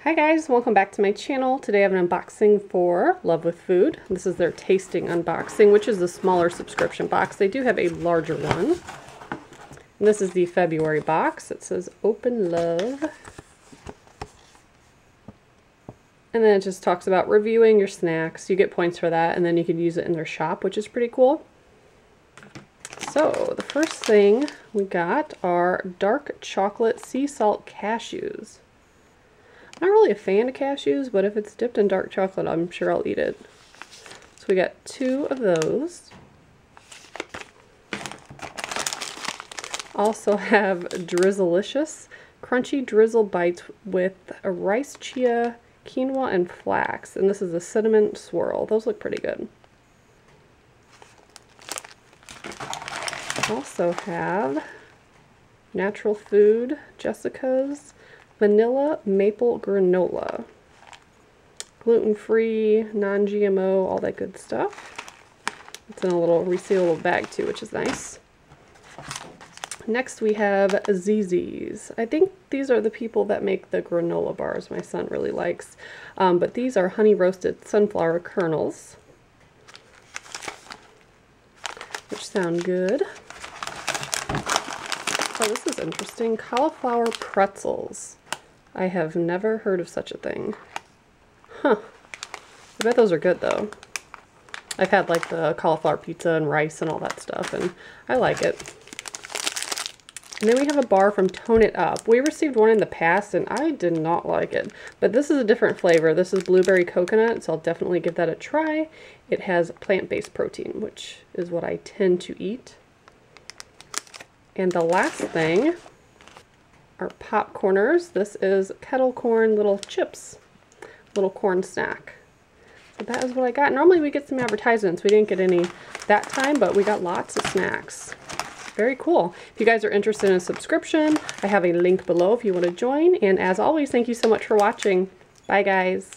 Hi guys, welcome back to my channel. Today I have an unboxing for Love with Food. This is their tasting unboxing, which is the smaller subscription box. They do have a larger one. And this is the February box. It says Open Love. And then it just talks about reviewing your snacks. You get points for that, and then you can use it in their shop, which is pretty cool. So the first thing we got are dark chocolate sea salt cashews. Not really a fan of cashews, but if it's dipped in dark chocolate, I'm sure I'll eat it. So we got 2 of those. Also have Drizzleicious crunchy drizzle bites with a rice chia, quinoa, and flax. And this is a cinnamon swirl. Those look pretty good. Also have Natural Food Jessica's vanilla maple granola. Gluten-free, non-GMO, all that good stuff. It's in a little resealable bag too, which is nice. Next we have ZSS. I think these are the people that make the granola bars my son really likes. But these are honey roasted sunflower kernels, which sound good. Oh, this is interesting. Cauliflower pretzels. I have never heard of such a thing. Huh. I bet those are good though. I've had like the cauliflower pizza and rice and all that stuff, and I like it. And then we have a bar from Tone It Up. We received one in the past and I did not like it. But this is a different flavor. This is blueberry coconut, so I'll definitely give that a try. It has plant-based protein, which is what I tend to eat. And the last thing are popcorners. This is kettle corn little chips, little corn snack. So that is what I got. Normally we get some advertisements. We didn't get any that time, but we got lots of snacks. Very cool. If you guys are interested in a subscription, I have a link below if you want to join. And as always, thank you so much for watching. Bye guys.